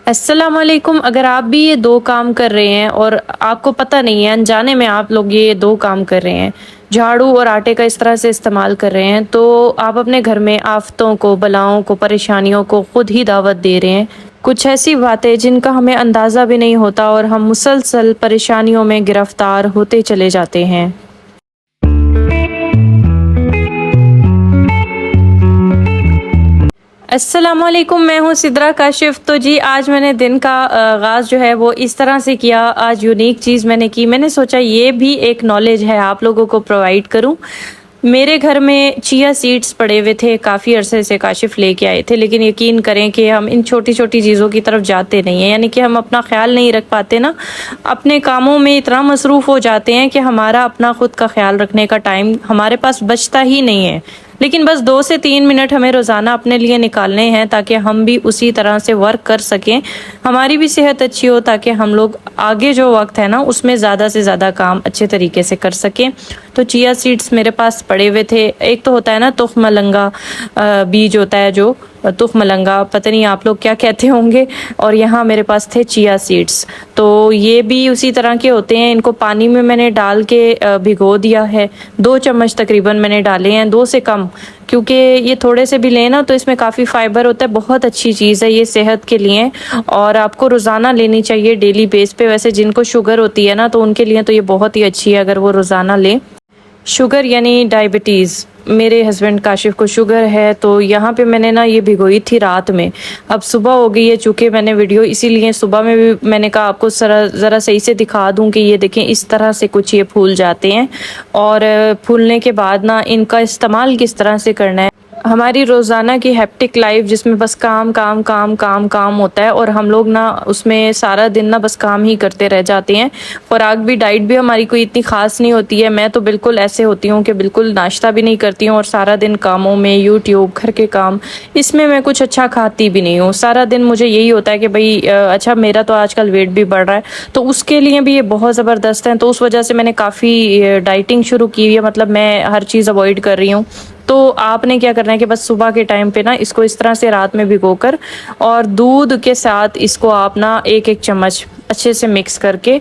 अस्सलामुअलैकुम। अगर आप भी ये 2 काम कर रहे हैं और आपको पता नहीं है, अनजाने में आप लोग ये 2 काम कर रहे हैं, झाड़ू और आटे का इस तरह से इस्तेमाल कर रहे हैं, तो आप अपने घर में आफ़तों को, बलाओं को, परेशानियों को खुद ही दावत दे रहे हैं। कुछ ऐसी बातें जिनका हमें अंदाज़ा भी नहीं होता और हम मुसलसल परेशानियों में गिरफ़्तार होते चले जाते हैं। अस्सलामुअलैकुम, मैं हूँ सिद्रा काशिफ़। तो जी आज मैंने दिन का आगाज़ जो है वो इस तरह से किया। आज यूनिक चीज़ मैंने की। मैंने सोचा ये भी एक नॉलेज है, आप लोगों को प्रोवाइड करूँ। मेरे घर में चिया सीड्स पड़े हुए थे, काफ़ी अरसे से काशिफ़ लेके आए थे, लेकिन यकीन करें कि हम इन छोटी-छोटी चीज़ों की तरफ जाते नहीं हैं। यानी कि हम अपना ख़्याल नहीं रख पाते ना, अपने कामों में इतना मसरूफ़ हो जाते हैं कि हमारा अपना खुद का ख़्याल रखने का टाइम हमारे पास बचता ही नहीं है। लेकिन बस 2 से 3 मिनट हमें रोज़ाना अपने लिए निकालने हैं ताकि हम भी उसी तरह से वर्क कर सकें, हमारी भी सेहत अच्छी हो, ताकि हम लोग आगे जो वक़्त है ना उसमें ज़्यादा से ज़्यादा काम अच्छे तरीके से कर सकें। तो चिया सीड्स मेरे पास पड़े हुए थे। एक तो होता है ना तुख मलंगा बीज होता है, जो तुख मलंगा, पता नहीं आप लोग क्या कहते होंगे, और यहाँ मेरे पास थे चिया सीड्स। तो ये भी उसी तरह के होते हैं। इनको पानी में मैंने डाल के भिगो दिया है। 2 चम्मच तकरीबन मैंने डाले हैं, 2 से कम, क्योंकि ये थोड़े से भी लें ना तो इसमें काफ़ी फ़ाइबर होता है। बहुत अच्छी चीज़ है ये सेहत के लिए, और आपको रोज़ाना लेनी चाहिए डेली बेस पे। वैसे जिनको शुगर होती है ना तो उनके लिए तो ये बहुत ही अच्छी है अगर वो रोज़ाना लें। शुगर यानी डायबिटीज़, मेरे हस्बैंड काशिफ़ को शुगर है, तो यहाँ पे मैंने ना ये भिगोई थी रात में। अब सुबह हो गई है, चूँकि मैंने वीडियो इसीलिए सुबह में भी मैंने कहा आपको ज़रा सही से दिखा दूँ कि ये देखें इस तरह से कुछ ये फूल जाते हैं। और फूलने के बाद ना इनका इस्तेमाल किस तरह से करना है। हमारी रोज़ाना की हेक्टिक लाइफ जिसमें बस काम काम काम काम काम होता है, और हम लोग ना उसमें सारा दिन ना बस काम ही करते रह जाते हैं। खुराक भी, डाइट भी हमारी कोई इतनी ख़ास नहीं होती है। मैं तो बिल्कुल ऐसे होती हूँ कि बिल्कुल नाश्ता भी नहीं करती हूँ, और सारा दिन कामों में, यूट्यूब, घर के काम, इसमें मैं कुछ अच्छा खाती भी नहीं हूँ। सारा दिन मुझे यही होता है कि भाई अच्छा मेरा तो आजकल वेट भी बढ़ रहा है, तो उसके लिए भी ये बहुत ज़बरदस्त है। तो उस वजह से मैंने काफ़ी डाइटिंग शुरू की हुई है, मतलब मैं हर चीज़ अवॉइड कर रही हूँ। तो आपने क्या करना है कि बस सुबह के टाइम पे ना इसको इस तरह से रात में भिगोकर और दूध के साथ इसको आप ना 1-1 चम्मच अच्छे से मिक्स करके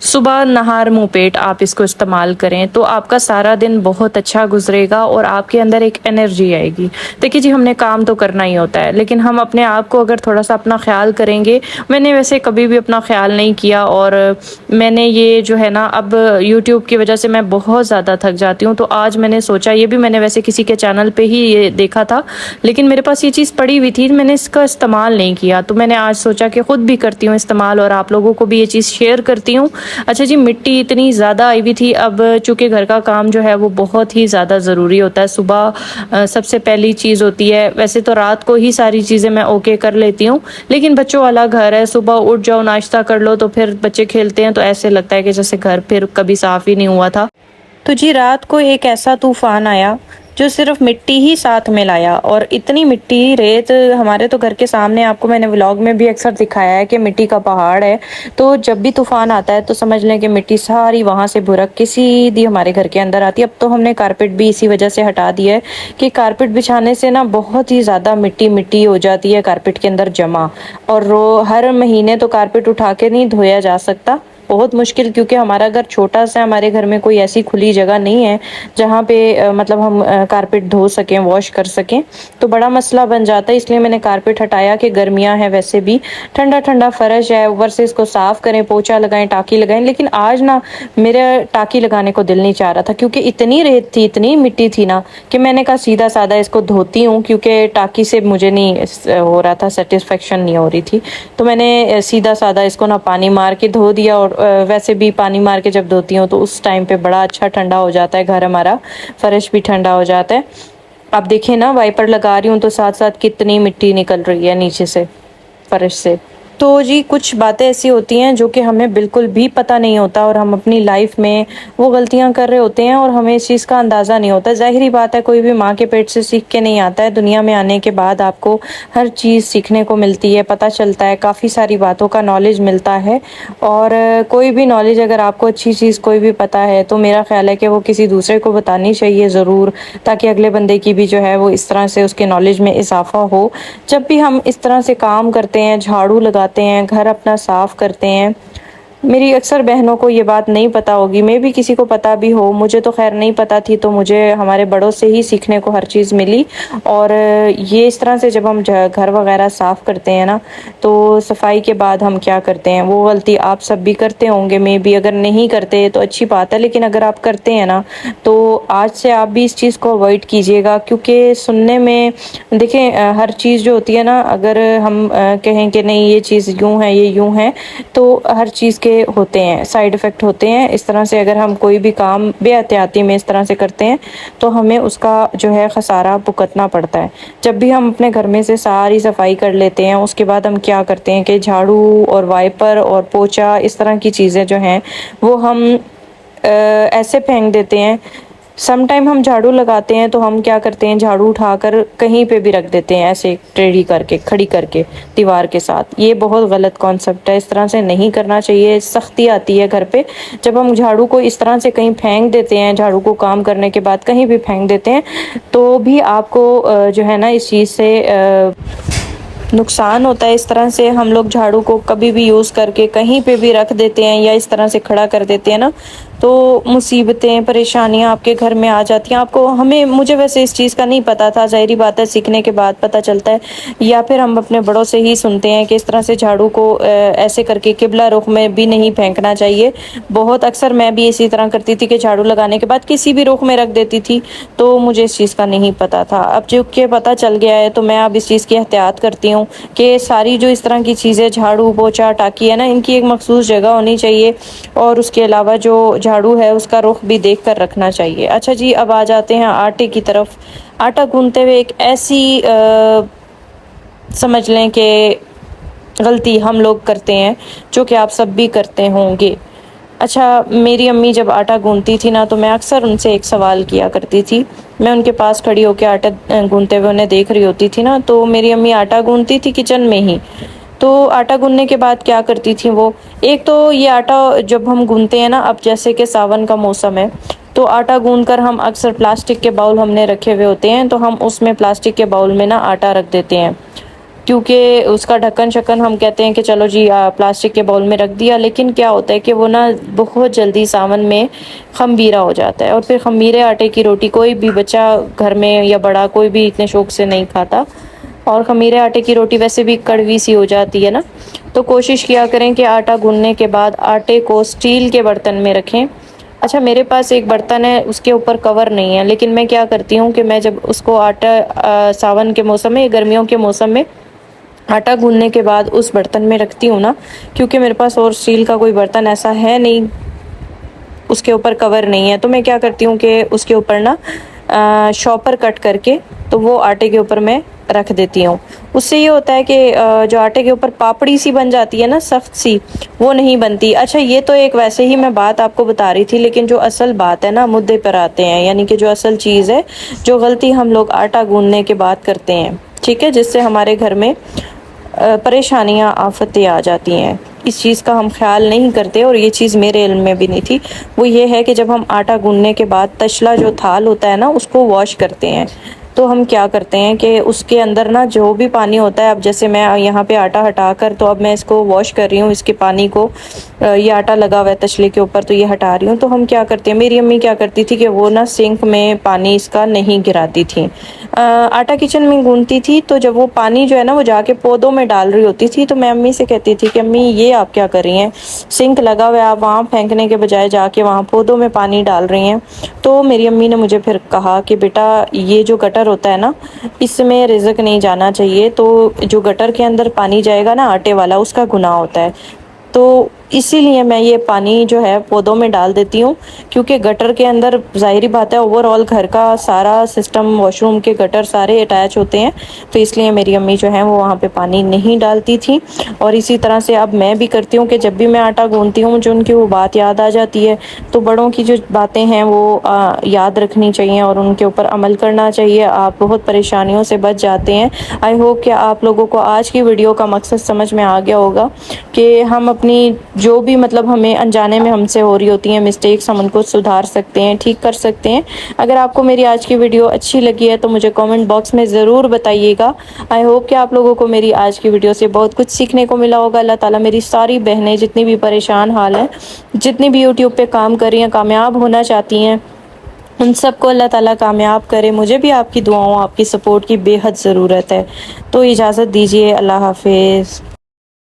सुबह नहार मुंह पेट आप इसको इस्तेमाल करें, तो आपका सारा दिन बहुत अच्छा गुजरेगा और आपके अंदर एक एनर्जी आएगी। देखिए जी, हमने काम तो करना ही होता है, लेकिन हम अपने आप को अगर थोड़ा सा अपना ख्याल करेंगे। मैंने वैसे कभी भी अपना ख्याल नहीं किया, और मैंने ये जो है ना, अब यूट्यूब की वजह से मैं बहुत ज़्यादा थक जाती हूँ। तो आज मैंने सोचा, ये भी मैंने वैसे किसी के चैनल पे ही ये देखा था, लेकिन मेरे पास ये चीज़ पड़ी हुई थी, मैंने इसका इस्तेमाल नहीं किया। तो मैंने आज सोचा कि ख़ुद भी करती हूँ इस्तेमाल और आप लोगों को भी ये चीज़ शेयर करती हूँ। अच्छा जी, मिट्टी इतनी ज़्यादा आई हुई थी। अब चूँकि घर का काम जो है वो बहुत ही ज़्यादा ज़रूरी होता है। सुबह सबसे पहली चीज़ होती है, वैसे तो रात को ही सारी चीज़ें मैं ओके कर लेती हूँ, लेकिन बच्चों वाला घर है, सुबह उठ जाओ, नाश्ता कर लो, तो फिर बच्चे खेलते हैं तो ऐसे लगता है कि जैसे घर फिर कभी साफ़ ही नहीं हुआ था। तो जी रात को एक ऐसा तूफ़ान आया जो सिर्फ मिट्टी ही साथ में लाया, और इतनी मिट्टी, रेत, हमारे तो घर के सामने, आपको मैंने व्लॉग में भी अक्सर दिखाया है कि मिट्टी का पहाड़ है। तो जब भी तूफ़ान आता है तो समझ लें कि मिट्टी सारी वहाँ से भुरक के सीधी हमारे घर के अंदर आती है। अब तो हमने कारपेट भी इसी वजह से हटा दिया है कि कारपेट बिछाने से ना बहुत ही ज़्यादा मिट्टी मिट्टी हो जाती है कारपेट के अंदर जमा, और हर महीने तो कारपेट उठा के नहीं धोया जा सकता, बहुत मुश्किल, क्योंकि हमारा घर छोटा सा, हमारे घर में कोई ऐसी खुली जगह नहीं है जहाँ पे मतलब हम कारपेट धो सकें, वॉश कर सकें, तो बड़ा मसला बन जाता है। इसलिए मैंने कारपेट हटाया कि गर्मियाँ हैं, वैसे भी ठंडा ठंडा फर्श है, ऊपर से इसको साफ़ करें, पोछा लगाएं, टाँकी लगाएं। लेकिन आज ना मेरा टाँकी लगाने को दिल नहीं चाह रहा था, क्योंकि इतनी रेत थी, इतनी मिट्टी थी ना, कि मैंने कहा सीधा सादा इसको धोती हूँ, क्योंकि टाँकी से मुझे नहीं हो रहा था, सेटिस्फेक्शन नहीं हो रही थी। तो मैंने सीधा सादा इसको ना पानी मार के धो दिया, और वैसे भी पानी मार के जब धोती हूँ तो उस टाइम पे बड़ा अच्छा ठंडा हो जाता है घर, हमारा फर्श भी ठंडा हो जाता है। आप देखें ना, वाइपर लगा रही हूँ तो साथ साथ कितनी मिट्टी निकल रही है नीचे से, फर्श से। तो जी कुछ बातें ऐसी होती हैं जो कि हमें बिल्कुल भी पता नहीं होता, और हम अपनी लाइफ में वो गलतियां कर रहे होते हैं और हमें इस चीज़ का अंदाज़ा नहीं होता। ज़ाहिरी बात है, कोई भी माँ के पेट से सीख के नहीं आता है। दुनिया में आने के बाद आपको हर चीज़ सीखने को मिलती है, पता चलता है, काफ़ी सारी बातों का नॉलेज मिलता है। और कोई भी नॉलेज, अगर आपको अच्छी चीज़ कोई भी पता है, तो मेरा ख्याल है कि वो किसी दूसरे को बतानी चाहिए ज़रूर, ताकि अगले बंदे की भी जो है वो इस तरह से उसके नॉलेज में इजाफा हो। जब भी हम इस तरह से काम करते हैं, झाड़ू लगाते लगाते हैं, घर अपना साफ़ करते हैं। मेरी अक्सर बहनों को ये बात नहीं पता होगी, मे बी किसी को पता भी हो, मुझे तो ख़ैर नहीं पता थी, तो मुझे हमारे बड़ों से ही सीखने को हर चीज़ मिली। और ये इस तरह से जब हम घर वगैरह साफ़ करते हैं ना, तो सफाई के बाद हम क्या करते हैं, वो गलती आप सब भी करते होंगे, मे बी अगर नहीं करते तो अच्छी बात है, लेकिन अगर आप करते हैं ना, तो आज से आप भी इस चीज़ को अवॉइड कीजिएगा। क्योंकि सुनने में देखें, हर चीज़ जो होती है ना, अगर हम कहें कि नहीं ये चीज़ यूँ है, ये यूँ है, तो हर चीज़ के होते हैं साइड इफ़ेक्ट होते हैं। इस तरह से अगर हम कोई भी काम बेहतियाती में इस तरह से करते हैं, तो हमें उसका जो है खसारा भुगतना पड़ता है। जब भी हम अपने घर में से सारी सफाई कर लेते हैं, उसके बाद हम क्या करते हैं कि झाड़ू और वाइपर और पोछा, इस तरह की चीज़ें जो हैं वो हम ऐसे फेंक देते हैं। सम टाइम हम झाड़ू लगाते हैं तो हम क्या करते हैं, झाड़ू उठाकर कहीं पे भी रख देते हैं, ऐसे टेढ़ी करके, खड़ी करके दीवार के साथ। ये बहुत गलत कॉन्सेप्ट है, इस तरह से नहीं करना चाहिए, सख्ती आती है घर पे। जब हम झाड़ू को इस तरह से कहीं फेंक देते हैं, झाड़ू को काम करने के बाद कहीं भी फेंक देते हैं, तो भी आपको जो है ना इस चीज़ से नुकसान होता है। इस तरह से हम लोग झाड़ू को कभी भी यूज़ करके कहीं पे भी रख देते हैं या इस तरह से खड़ा कर देते हैं ना, तो मुसीबतें, परेशानियां आपके घर में आ जाती हैं। आपको हमें मुझे वैसे इस चीज़ का नहीं पता था, ज़ाहिरी बात है सीखने के बाद पता चलता है, या फिर हम अपने बड़ों से ही सुनते हैं कि इस तरह से झाड़ू को ऐसे करके किबला रुख में भी नहीं फेंकना चाहिए। बहुत अक्सर मैं भी इसी तरह करती थी कि झाड़ू लगाने के बाद किसी भी रुख में रख देती थी, तो मुझे इस चीज़ का नहीं पता था। अब जो कि पता चल गया है, तो मैं अब इस चीज़ की एहतियात करती हूँ कि सारी जो इस तरह की चीज़ें, झाड़ू पोछा टाकी है ना, इनकी एक मखसूस जगह होनी चाहिए, और उसके अलावा जो झाड़ू है उसका रुख भी देख कर रखना चाहिए। अच्छा जी, अब आ जाते हैं आटे की तरफ। आटा गूंथते हुए एक ऐसी समझ लें कि गलती हम लोग करते हैं जो कि आप सब भी करते होंगे। अच्छा, मेरी अम्मी जब आटा गूंथती थी ना, तो मैं अक्सर उनसे एक सवाल किया करती थी। मैं उनके पास खड़ी होकर आटा गूंथते हुए उन्हें देख रही होती थी ना, तो मेरी अम्मी आटा गूंथती थी किचन में ही। तो आटा गूंथने के बाद क्या करती थी वो, एक तो ये आटा जब हम गूंथते हैं ना, अब जैसे कि सावन का मौसम है, तो आटा गूंथ कर हम अक्सर प्लास्टिक के बाउल हमने रखे हुए होते हैं, तो हम उसमें प्लास्टिक के बाउल में ना आटा रख देते हैं, क्योंकि उसका ढक्कन शक्कन हम कहते हैं कि चलो जी प्लास्टिक के बाउल में रख दिया। लेकिन क्या होता है कि वो ना बहुत जल्दी सावन में खमीरा हो जाता है, और फिर खमीरे आटे की रोटी कोई भी बच्चा घर में या बड़ा कोई भी इतने शौक से नहीं खाता, और खमीरे आटे की रोटी वैसे भी कड़वी सी हो जाती है ना। तो कोशिश किया करें कि आटा गूंथने के बाद आटे को स्टील के बर्तन में रखें। अच्छा, मेरे पास एक बर्तन है, उसके ऊपर कवर नहीं है, लेकिन मैं क्या करती हूँ कि मैं जब उसको आटा सावन के मौसम में, गर्मियों के मौसम में आटा गूंथने के बाद उस बर्तन में रखती हूँ ना, क्योंकि मेरे पास और स्टील का कोई बर्तन ऐसा है नहीं, उसके ऊपर कवर नहीं है, तो मैं क्या करती हूँ कि उसके ऊपर ना शॉपर कट करके तो वो आटे के ऊपर मैं रख देती हूँ। उससे ये होता है कि जो आटे के ऊपर पापड़ी सी बन जाती है ना, सख्त सी, वो नहीं बनती। अच्छा, ये तो एक वैसे ही मैं बात आपको बता रही थी, लेकिन जो असल बात है ना, मुद्दे पर आते हैं, यानी कि जो असल चीज़ है, जो गलती हम लोग आटा गूंथने के बाद करते हैं, ठीक है, जिससे हमारे घर में परेशानियां, आफतें आ जाती हैं। इस चीज़ का हम ख्याल नहीं करते, और ये चीज़ मेरे इल्म में भी नहीं थी। वो ये है कि जब हम आटा गूंथने के बाद तसला जो थाल होता है ना, उसको वॉश करते हैं, तो हम क्या करते हैं कि उसके अंदर ना जो भी पानी होता है, अब जैसे मैं यहाँ पे आटा हटा कर, तो अब मैं इसको वॉश कर रही हूँ, इसके पानी को, ये आटा लगा हुआ है तसले के ऊपर, तो ये हटा रही हूँ। तो हम क्या करते हैं, मेरी अम्मी क्या करती थी कि वो ना सिंक में पानी इसका नहीं गिराती थी। आटा किचन में गूंथती थी, तो जब वो पानी जो है ना वो जाके पौधों में डाल रही होती थी, तो मैं अम्मी से कहती थी कि अम्मी ये आप क्या कर रही हैं, सिंक लगा हुआ है, आप वहाँ फेंकने के बजाय जाके वहाँ पौधों में पानी डाल रही हैं। तो मेरी अम्मी ने मुझे फिर कहा कि बेटा, ये जो गटर होता है ना, इसमें रिज़्क नहीं जाना चाहिए, तो जो गटर के अंदर पानी जाएगा ना आटे वाला, उसका गुनाह होता है। तो इसीलिए मैं ये पानी जो है पौधों में डाल देती हूँ, क्योंकि गटर के अंदर ज़ाहिरी बात है ओवरऑल घर का सारा सिस्टम, वॉशरूम के गटर सारे अटैच होते हैं, तो इसलिए मेरी अम्मी जो है वो वहाँ पे पानी नहीं डालती थी। और इसी तरह से अब मैं भी करती हूँ कि जब भी मैं आटा गूंथती हूँ, मुझे उनकी वो बात याद आ जाती है। तो बड़ों की जो बातें हैं वो याद रखनी चाहिए और उनके ऊपर अमल करना चाहिए, आप बहुत परेशानियों से बच जाते हैं। आई होप कि आप लोगों को आज की वीडियो का मकसद समझ में आ गया होगा कि हम अपनी जो भी मतलब हमें अनजाने में हमसे हो रही होती हैं मिस्टेक्स, हम उनको सुधार सकते हैं, ठीक कर सकते हैं। अगर आपको मेरी आज की वीडियो अच्छी लगी है तो मुझे कमेंट बॉक्स में ज़रूर बताइएगा। आई होप कि आप लोगों को मेरी आज की वीडियो से बहुत कुछ सीखने को मिला होगा। अल्लाह ताला मेरी सारी बहनें जितनी भी परेशान हाल हैं, जितनी भी यूट्यूब पे काम कर रही हैं, कामयाब होना चाहती हैं, उन सबको अल्लाह ताला कामयाब करे। मुझे भी आपकी दुआओं, आपकी सपोर्ट की बेहद ज़रूरत है। तो इजाज़त दीजिए, अल्लाह हाफिज़।